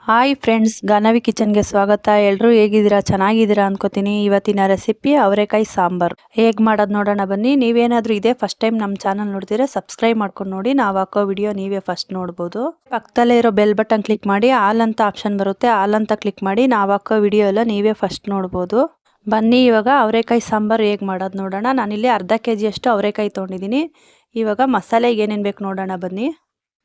Hi friends, Ganavi ಕಿಚನ್ಗೆ ಸ್ವಾಗತ. ಎಲ್ಲರೂ ಹೇಗಿದ್ದೀರಾ? ಚೆನ್ನಾಗಿದ್ದೀರಾ ಅನ್ಕೋತೀನಿ. ಇವತ್ತಿನ ರೆಸಿಪಿ ಅವರೆಕಾಯಿ ಸಾಂಬಾರು ಹೇಗೆ ಮಾಡೋದು ನೋಡೋಣ ಬನ್ನಿ. ನೀವೇನಾದರೂ ಇದೇ ಫಸ್ಟ್ ಟೈಮ್ ನಮ್ಮ ಚಾನಲ್ ನೋಡ್ತೀರಾ ಸಬ್ಸ್ಕ್ರೈಬ್ ಮಾಡ್ಕೊಂಡು ನೋಡಿ. ನಾವು ಹಾಕೋ ವಿಡಿಯೋ ನೀವೇ ಫಸ್ಟ್ ನೋಡ್ಬೋದು. ಪಕ್ಕದಲ್ಲೇ ಇರೋ ಬೆಲ್ ಬಟನ್ ಕ್ಲಿಕ್ ಮಾಡಿ, ಆಲ್ ಅಂತ ಆಪ್ಷನ್ ಬರುತ್ತೆ, ಆಲ್ ಅಂತ ಕ್ಲಿಕ್ ಮಾಡಿ ನಾವು ಹಾಕೋ ವಿಡಿಯೋ ಎಲ್ಲ ನೀವೇ ಫಸ್ಟ್ ನೋಡ್ಬೋದು. ಬನ್ನಿ ಇವಾಗ ಅವರೆಕಾಯಿ ಸಾಂಬಾರು ಹೇಗೆ ಮಾಡೋದು ನೋಡೋಣ. ನಾನಿಲ್ಲಿ ಅರ್ಧ kg ಅಷ್ಟು ಅವರೆಕಾಯಿ ತೊಗೊಂಡಿದ್ದೀನಿ. ಇವಾಗ ಮಸಾಲೆಗೆ ಏನೇನು ಬೇಕು ನೋಡೋಣ ಬನ್ನಿ.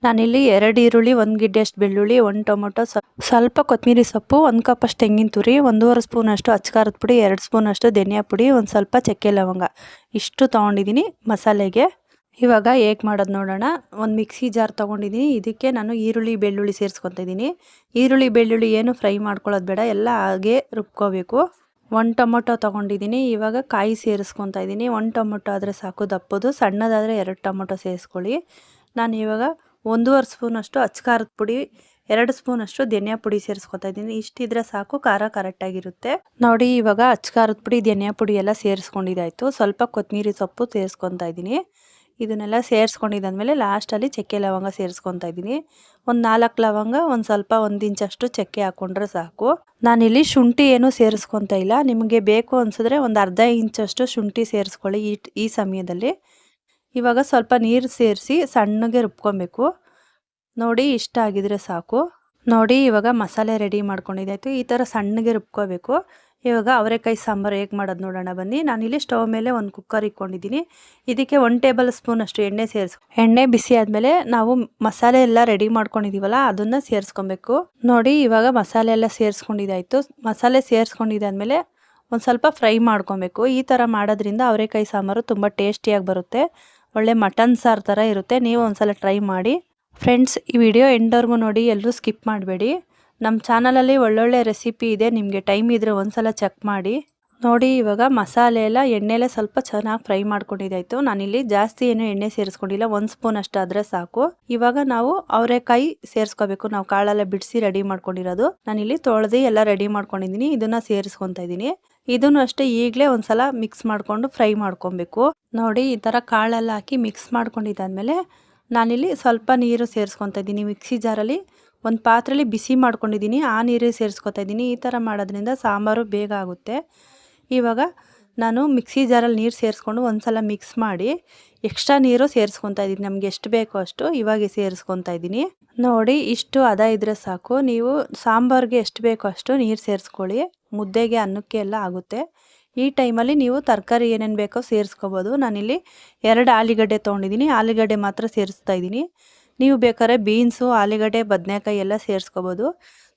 ನಾನಿಲ್ಲಿ 2 ಈರುಳ್ಳಿ, 1 ಗಿಡ್ಡೆಯಷ್ಟು ಬೆಳ್ಳುಳ್ಳಿ, 1 ಟೊಮೊಟೊ, ಸ್ವಲ್ಪ ಕೊತ್ತಂಬರಿ ಸೊಪ್ಪು, 1 ಕಪ್ ಅಷ್ಟು ತೆಂಗಿನ ತುರಿ, 1.5 ಸ್ಪೂನ್ ಅಷ್ಟು ಅಚ್ಕಾರದ ಪುಡಿ, 2 ಸ್ಪೂನ್ ಅಷ್ಟು ಧನಿಯಾ ಪುಡಿ, ಒಂದು ಸ್ವಲ್ಪ ಚಕ್ಕೆ ಲವಂಗ ಇಷ್ಟು ತೊಗೊಂಡಿದ್ದೀನಿ ಮಸಾಲೆಗೆ. ಇವಾಗ ಹೇಗೆ ಮಾಡೋದು ನೋಡೋಣ. ಒಂದು ಮಿಕ್ಸಿ ಜಾರ್ ತೊಗೊಂಡಿದ್ದೀನಿ. ಇದಕ್ಕೆ ನಾನು ಈರುಳ್ಳಿ ಬೆಳ್ಳುಳ್ಳಿ ಸೇರಿಸ್ಕೊತಾ ಇದ್ದೀನಿ. ಈರುಳ್ಳಿ ಬೆಳ್ಳುಳ್ಳಿ ಏನು ಫ್ರೈ ಮಾಡ್ಕೊಳ್ಳೋದು ಬೇಡ, ಎಲ್ಲ ಹಾಗೆ ರುಬ್ಕೋಬೇಕು. 1 ಟೊಮೊಟೊ ತೊಗೊಂಡಿದ್ದೀನಿ. ಇವಾಗ ಕಾಯಿ ಸೇರಿಸ್ಕೊತಾ ಇದ್ದೀನಿ. 1 ಟೊಮೊಟೊ ಆದರೆ ಸಾಕು ದಪ್ಪದು, ಸಣ್ಣದಾದರೆ 2 ಟೊಮೊಟೊ ಸೇರಿಸ್ಕೊಳ್ಳಿ. ನಾನು ಇವಾಗ 1.5 ಸ್ಪೂನ್ ಅಷ್ಟು ಅಚ್ಕಾರದ ಪುಡಿ, 2 ಸ್ಪೂನ್ ಅಷ್ಟು ಧನಿಯಾ ಪುಡಿ ಸೇರಿಸ್ಕೊತಾ ಇದ್ದೀನಿ. ಇಷ್ಟಿದ್ರೆ ಸಾಕು, ಖಾರ ಕರೆಕ್ಟಾಗಿರುತ್ತೆ ನೋಡಿ. ಇವಾಗ ಅಚ್ಕಾರದ ಪುಡಿ, ಧನಿಯಾ ಪುಡಿ ಎಲ್ಲ ಸೇರಿಸ್ಕೊಂಡಿದ್ದಾಯಿತು. ಸ್ವಲ್ಪ ಕೊತ್ತಂಬರಿ ಸೊಪ್ಪು ಸೇರಿಸ್ಕೊತಾ ಇದ್ದೀನಿ. ಇದನ್ನೆಲ್ಲ ಸೇರಿಸ್ಕೊಂಡಿದ್ದಾದ್ಮೇಲೆ ಲಾಸ್ಟಲ್ಲಿ ಚಕ್ಕೆ ಲವಂಗ ಸೇರಿಸ್ಕೊತಾ ಇದ್ದೀನಿ. ಒಂದು 4 ಲವಂಗ, ಒಂದು ಸ್ವಲ್ಪ 1 ಇಂಚಷ್ಟು ಚಕ್ಕೆ ಹಾಕ್ಕೊಂಡ್ರೆ ಸಾಕು. ನಾನಿಲ್ಲಿ ಶುಂಠಿ ಏನೂ ಸೇರಿಸ್ಕೊತಾ ಇಲ್ಲ. ನಿಮಗೆ ಬೇಕು ಅನಿಸಿದ್ರೆ ಒಂದು ಅರ್ಧ ಇಂಚಷ್ಟು ಶುಂಠಿ ಸೇರಿಸ್ಕೊಳ್ಳಿ ಈ ಸಮಯದಲ್ಲಿ. ಇವಾಗ ಸ್ವಲ್ಪ ನೀರು ಸೇರಿಸಿ ಸಣ್ಣಗೆ ರುಬ್ಕೊಬೇಕು ನೋಡಿ. ಇಷ್ಟ ಆಗಿದ್ರೆ ಸಾಕು ನೋಡಿ. ಇವಾಗ ಮಸಾಲೆ ರೆಡಿ ಮಾಡ್ಕೊಂಡಿದ್ದಾಯಿತು. ಈ ಥರ ಸಣ್ಣಗೆ ರುಬ್ಕೋಬೇಕು. ಇವಾಗ ಅವರೆಕಾಯಿ ಸಾಂಬಾರು ಹೇಗೆ ಮಾಡೋದು ನೋಡೋಣ ಬನ್ನಿ. ನಾನಿಲ್ಲಿ ಸ್ಟವ್ ಮೇಲೆ ಒಂದು ಕುಕ್ಕರ್ ಇಟ್ಕೊಂಡಿದ್ದೀನಿ. ಇದಕ್ಕೆ 1 ಟೇಬಲ್ ಸ್ಪೂನ್ ಅಷ್ಟು ಎಣ್ಣೆ ಎಣ್ಣೆ ಬಿಸಿ ಆದಮೇಲೆ ನಾವು ಮಸಾಲೆ ಎಲ್ಲ ರೆಡಿ ಮಾಡ್ಕೊಂಡಿದ್ದೀವಲ್ಲ ಅದನ್ನು ಸೇರಿಸ್ಕೊಬೇಕು ನೋಡಿ. ಇವಾಗ ಮಸಾಲೆ ಎಲ್ಲ ಸೇರಿಸ್ಕೊಂಡಿದ್ದಾಯಿತು. ಮಸಾಲೆ ಸೇರಿಸ್ಕೊಂಡಿದ್ದಾದ್ಮೇಲೆ ಒಂದು ಸ್ವಲ್ಪ ಫ್ರೈ ಮಾಡ್ಕೊಬೇಕು. ಈ ಥರ ಮಾಡೋದ್ರಿಂದ ಅವರೆಕಾಯಿ ಸಾಂಬಾರು ತುಂಬ ಟೇಸ್ಟಿಯಾಗಿ ಬರುತ್ತೆ. ಒಳ್ಳೆ ಮಟನ್ ಸಾರು ಥರ ಇರುತ್ತೆ. ನೀವು ಒಂದ್ಸಲ ಟ್ರೈ ಮಾಡಿ ಫ್ರೆಂಡ್ಸ್. ಈ ವಿಡಿಯೋ ಎಂಡ್ವರೆಗೂ ನೋಡಿ, ಎಲ್ಲರೂ ಸ್ಕಿಪ್ ಮಾಡಬೇಡಿ. ನಮ್ಮ ಚಾನಲಲ್ಲಿ ಒಳ್ಳೊಳ್ಳೆ ರೆಸಿಪಿ ಇದೆ, ನಿಮಗೆ ಟೈಮ್ ಇದ್ದರೆ ಒಂದ್ಸಲ ಚೆಕ್ ಮಾಡಿ ನೋಡಿ. ಇವಾಗ ಮಸಾಲೆ ಎಲ್ಲ ಎಣ್ಣೆಲೆ ಸ್ವಲ್ಪ ಚೆನ್ನಾಗಿ ಫ್ರೈ ಮಾಡ್ಕೊಂಡಿದ್ದಾಯಿತು. ನಾನಿಲ್ಲಿ ಜಾಸ್ತಿ ಏನು ಎಣ್ಣೆ ಸೇರಿಸ್ಕೊಂಡಿಲ್ಲ, 1 ಸ್ಪೂನ್ ಅಷ್ಟು ಆದರೆ ಸಾಕು. ಇವಾಗ ನಾವು ಅವರೆಕಾಯಿ ಸೇರಿಸ್ಕೋಬೇಕು. ನಾವು ಕಾಳೆಲ್ಲ ಬಿಡಿಸಿ ರೆಡಿ ಮಾಡ್ಕೊಂಡಿರೋದು. ನಾನಿಲ್ಲಿ ತೊಳೆದು ಎಲ್ಲ ರೆಡಿ ಮಾಡ್ಕೊಂಡಿದ್ದೀನಿ. ಇದನ್ನು ಸೇರಿಸ್ಕೊತಾ ಇದ್ದೀನಿ. ಇದನ್ನು ಅಷ್ಟೇ ಈಗಲೇ ಒಂದ್ಸಲ ಮಿಕ್ಸ್ ಮಾಡಿಕೊಂಡು ಫ್ರೈ ಮಾಡ್ಕೊಬೇಕು ನೋಡಿ. ಈ ಥರ ಕಾಳೆಲ್ಲ ಹಾಕಿ ಮಿಕ್ಸ್ ಮಾಡ್ಕೊಂಡಿದ್ದಾದ್ಮೇಲೆ ನಾನಿಲ್ಲಿ ಸ್ವಲ್ಪ ನೀರು ಸೇರಿಸ್ಕೊತಾ ಇದ್ದೀನಿ. ಮಿಕ್ಸಿ ಜಾರಲ್ಲಿ ಒಂದು ಪಾತ್ರೆಯಲ್ಲಿ ಬಿಸಿ ಮಾಡ್ಕೊಂಡಿದ್ದೀನಿ, ಆ ನೀರು ಸೇರಿಸ್ಕೊತಾ ಇದ್ದೀನಿ. ಈ ಥರ ಮಾಡೋದ್ರಿಂದ ಸಾಂಬಾರು ಬೇಗ ಆಗುತ್ತೆ. ಇವಾಗ ನಾನು ಮಿಕ್ಸಿ ಜಾರಲ್ಲಿ ನೀರು ಸೇರಿಸ್ಕೊಂಡು ಒಂದ್ಸಲ ಮಿಕ್ಸ್ ಮಾಡಿ ಎಕ್ಸ್ಟ್ರಾ ನೀರು ಸೇರಿಸ್ಕೊತಾ ಇದ್ದೀನಿ. ನಮಗೆ ಎಷ್ಟು ಬೇಕೋ ಅಷ್ಟು ಇವಾಗ ಸೇರಿಸ್ಕೊತಾ ಇದ್ದೀನಿ ನೋಡಿ. ಇಷ್ಟು ಹದ ಇದ್ದರೆ ಸಾಕು. ನೀವು ಸಾಂಬಾರಿಗೆ ಎಷ್ಟು ಬೇಕೋ ಅಷ್ಟು ನೀರು ಸೇರಿಸ್ಕೊಳ್ಳಿ. ಮುದ್ದೆಗೆ, ಅನ್ನಕ್ಕೆ ಎಲ್ಲ ಆಗುತ್ತೆ. ಈ ಟೈಮಲ್ಲಿ ನೀವು ತರಕಾರಿ ಏನೇನು ಬೇಕೋ ಸೇರಿಸ್ಕೋಬೋದು. ನಾನಿಲ್ಲಿ 2 ಆಲೂಗಡ್ಡೆ ತೊಗೊಂಡಿದ್ದೀನಿ. ಆಲೂಗಡ್ಡೆ ಮಾತ್ರ ಸೇರಿಸ್ತಾ ಇದ್ದೀನಿ. ನೀವು ಬೇಕಾದ್ರೆ ಬೀನ್ಸು, ಆಲೂಗಡ್ಡೆ, ಬದನೆಕಾಯಿ ಎಲ್ಲ ಸೇರಿಸ್ಕೋಬೋದು,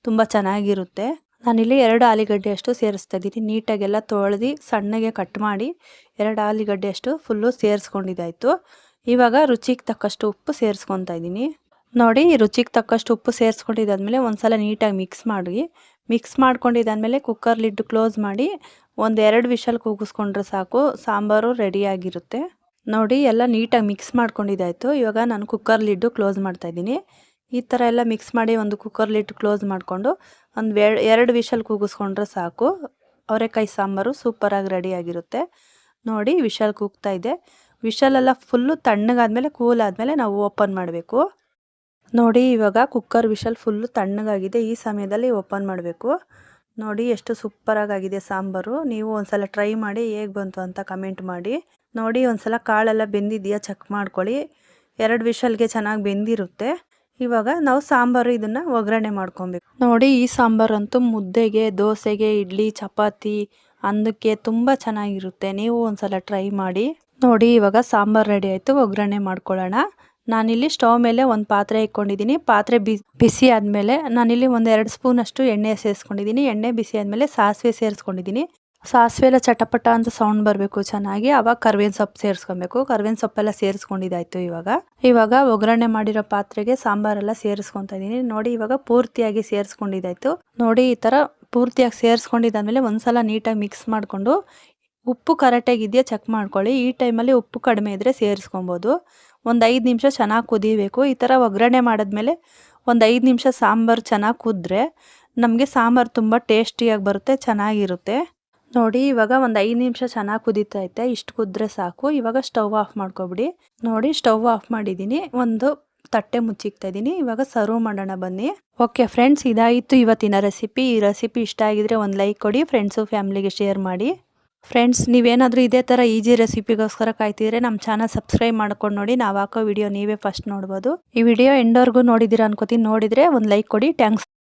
ತುಂಬ ಚೆನ್ನಾಗಿರುತ್ತೆ. ನಾನಿಲ್ಲಿ 2 ಆಲೂಗಡ್ಡೆ ಅಷ್ಟು ಸೇರಿಸ್ತಾ ಇದ್ದೀನಿ. ನೀಟಾಗೆಲ್ಲ ತೊಳೆದು ಸಣ್ಣಗೆ ಕಟ್ ಮಾಡಿ 2 ಆಲೂಗಡ್ಡೆ ಅಷ್ಟು ಫುಲ್ಲು ಸೇರಿಸ್ಕೊಂಡಿದ್ದಾಯಿತು. ಇವಾಗ ರುಚಿಗೆ ತಕ್ಕಷ್ಟು ಉಪ್ಪು ಸೇರಿಸ್ಕೊತಾ ಇದ್ದೀನಿ ನೋಡಿ. ರುಚಿಗೆ ತಕ್ಕಷ್ಟು ಉಪ್ಪು ಸೇರಿಸ್ಕೊಂಡಿದ್ದಾದ್ಮೇಲೆ ಒಂದ್ಸಲ ನೀಟಾಗಿ ಮಿಕ್ಸ್ ಮಾಡ್ಕೊಂಡಿದ್ದಾದ್ಮೇಲೆ ಕುಕ್ಕರ್ ಲಿಡ್ ಕ್ಲೋಸ್ ಮಾಡಿ 1-2 ವಿಷಲ್ ಕೂಗಿಸ್ಕೊಂಡ್ರೆ ಸಾಕು, ಸಾಂಬಾರು ರೆಡಿಯಾಗಿರುತ್ತೆ ನೋಡಿ. ಎಲ್ಲ ನೀಟಾಗಿ ಮಿಕ್ಸ್ ಮಾಡ್ಕೊಂಡಿದ್ದಾಯಿತು. ಇವಾಗ ನಾನು ಕುಕ್ಕರ್ ಲಿಡ್ಡು ಕ್ಲೋಸ್ ಮಾಡ್ತಾಯಿದ್ದೀನಿ. ಈ ಥರ ಎಲ್ಲ ಮಿಕ್ಸ್ ಮಾಡಿ ಒಂದು ಕುಕ್ಕರ್ ಲಿಡ್ ಕ್ಲೋಸ್ ಮಾಡಿಕೊಂಡು ಒಂದು 2 ವಿಷಲ್ ಕೂಗಿಸ್ಕೊಂಡ್ರೆ ಸಾಕು. ಅವರೆಕಾಯಿ ಸಾಂಬಾರು ಸೂಪರಾಗಿ ರೆಡಿಯಾಗಿರುತ್ತೆ ನೋಡಿ. ವಿಷಲ್ ಕೂಗ್ತಾ ಇದೆ. ವಿಷಲೆಲ್ಲ ಫುಲ್ಲು ತಣ್ಣಗಾದ್ಮೇಲೆ, ಕೂಲ್ ಆದಮೇಲೆ ನಾವು ಓಪನ್ ಮಾಡಬೇಕು ನೋಡಿ. ಇವಾಗ ಕುಕ್ಕರ್ ವಿಷಲ್ ಫುಲ್ಲು ತಣ್ಣಗಾಗಿದೆ. ಈ ಸಮಯದಲ್ಲಿ ಓಪನ್ ಮಾಡಬೇಕು ನೋಡಿ. ಎಷ್ಟು ಸೂಪರಾಗಿದೆ ಸಾಂಬಾರು. ನೀವು ಒಂದ್ಸಲ ಟ್ರೈ ಮಾಡಿ ಹೇಗೆ ಬಂತು ಅಂತ ಕಮೆಂಟ್ ಮಾಡಿ ನೋಡಿ. ಒಂದ್ಸಲ ಕಾಳೆಲ್ಲ ಬೆಂದಿದೆಯಾ ಚೆಕ್ ಮಾಡ್ಕೊಳ್ಳಿ. 2 ವಿಷಲ್ಗೆ ಚೆನ್ನಾಗಿ ಬೆಂದಿರುತ್ತೆ. ಇವಾಗ ನಾವು ಸಾಂಬಾರು ಇದನ್ನು ಒಗ್ಗರಣೆ ಮಾಡ್ಕೊಬೇಕು ನೋಡಿ. ಈ ಸಾಂಬಾರು ಅಂತೂ ಮುದ್ದೆಗೆ, ದೋಸೆಗೆ, ಇಡ್ಲಿ, ಚಪಾತಿ, ಅನ್ನಕ್ಕೆ ತುಂಬ ಚೆನ್ನಾಗಿರುತ್ತೆ. ನೀವು ಒಂದ್ಸಲ ಟ್ರೈ ಮಾಡಿ ನೋಡಿ. ಇವಾಗ ಸಾಂಬಾರು ರೆಡಿ ಆಯಿತು. ಒಗ್ಗರಣೆ ಮಾಡ್ಕೊಳ್ಳೋಣ. ನಾನಿಲ್ಲಿ ಸ್ಟವ್ ಮೇಲೆ ಒಂದು ಪಾತ್ರೆ ಇಟ್ಕೊಂಡಿದ್ದೀನಿ. ಪಾತ್ರೆ ಬಿಸಿ ಆದಮೇಲೆ ನಾನಿಲ್ಲಿ 1-2 ಸ್ಪೂನ್ ಅಷ್ಟು ಎಣ್ಣೆ ಸೇರಿಸ್ಕೊಂಡಿದ್ದೀನಿ. ಎಣ್ಣೆ ಬಿಸಿ ಆದಮೇಲೆ ಸಾಸಿವೆ ಸೇರಿಸ್ಕೊಂಡಿದ್ದೀನಿ. ಸಾಸಿವೆ ಎಲ್ಲ ಚಟಪಟ ಅಂತ ಸೌಂಡ್ ಬರಬೇಕು ಚೆನ್ನಾಗಿ. ಆವಾಗ ಕರ್ಬೇವಿನ ಸೊಪ್ಪು ಸೇರಿಸ್ಕೊಬೇಕು. ಕರ್ಬೇವಿನ ಸೊಪ್ಪೆಲ್ಲ ಸೇರಿಸ್ಕೊಂಡಿದ್ದಾಯಿತು. ಇವಾಗ ಒಗ್ಗರಣೆ ಮಾಡಿರೋ ಪಾತ್ರೆಗೆ ಸಾಂಬಾರೆಲ್ಲ ಸೇರಿಸ್ಕೊತಾ ಇದ್ದೀನಿ ನೋಡಿ. ಇವಾಗ ಪೂರ್ತಿಯಾಗಿ ಸೇರಿಸ್ಕೊಂಡಿದ್ದಾಯಿತು ನೋಡಿ. ಈ ಥರ ಪೂರ್ತಿಯಾಗಿ ಸೇರಿಸ್ಕೊಂಡಿದ್ದಾದ್ಮೇಲೆ ಒಂದ್ಸಲ ನೀಟಾಗಿ ಮಿಕ್ಸ್ ಮಾಡಿಕೊಂಡು ಉಪ್ಪು ಕರೆಕ್ಟಾಗಿದೆಯಾ ಚೆಕ್ ಮಾಡ್ಕೊಳ್ಳಿ. ಈ ಟೈಮಲ್ಲಿ ಉಪ್ಪು ಕಡಿಮೆ ಇದ್ದರೆ ಸೇರಿಸ್ಕೊಬೋದು. ಒಂದು 5 ನಿಮಿಷ ಚೆನ್ನಾಗಿ ಕುದಿಬೇಕು. ಈ ಥರ ಒಗ್ಗರಣೆ ಮಾಡಿದ್ಮೇಲೆ ಒಂದು 5 ನಿಮಿಷ ಸಾಂಬಾರು ಚೆನ್ನಾಗಿ ಕುದ್ರೆ ನಮಗೆ ಸಾಂಬಾರು ತುಂಬ ಟೇಸ್ಟಿಯಾಗಿ ಬರುತ್ತೆ, ಚೆನ್ನಾಗಿರುತ್ತೆ ನೋಡಿ. ಇವಾಗ ಒಂದು 5 ನಿಮಿಷ ಚೆನ್ನಾಗಿ ಕುದೀತೈತೆ. ಇಷ್ಟು ಕುದ್ರೆ ಸಾಕು. ಇವಾಗ ಸ್ಟವ್ ಆಫ್ ಮಾಡ್ಕೊಬಿಡಿ ನೋಡಿ. ಸ್ಟವ್ ಆಫ್ ಮಾಡಿದ್ದೀನಿ. ಒಂದು ತಟ್ಟೆ ಮುಚ್ಚಿಕ್ತಾ ಇದ್ದೀನಿ. ಇವಾಗ ಸರ್ವ್ ಮಾಡೋಣ ಬನ್ನಿ. ಓಕೆ ಫ್ರೆಂಡ್ಸ್, ಇದಾಯಿತು ಇವತ್ತಿನ ರೆಸಿಪಿ. ಈ ರೆಸಿಪಿ ಇಷ್ಟ ಆಗಿದ್ರೆ ಒಂದು ಲೈಕ್ ಕೊಡಿ, ಫ್ರೆಂಡ್ಸು ಫ್ಯಾಮಿಲಿಗೆ ಶೇರ್ ಮಾಡಿ. ಫ್ರೆಂಡ್ಸ್, ನೀವೇನಾದರೂ ಇದೇ ಥರ ಈಜಿ ರೆಸಿಪಿಗೋಸ್ಕರ ಕಾಯ್ತಿದ್ರೆ ನಮ್ಮ ಚಾನಲ್ ಸಬ್ಸ್ಕ್ರೈಬ್ ಮಾಡ್ಕೊಂಡು ನೋಡಿ. ನಾವು ಹಾಕೋ ವಿಡಿಯೋ ನೀವೇ ಫಸ್ಟ್ ನೋಡ್ಬೋದು. ಈ ವಿಡಿಯೋ ಎಂಡವರೆಗೂ ನೋಡಿದ್ದೀರಾ ಅನ್ಕೋತೀನಿ. ನೋಡಿದರೆ ಒಂದು ಲೈಕ್ ಕೊಡಿ. ಥ್ಯಾಂಕ್ಸ್.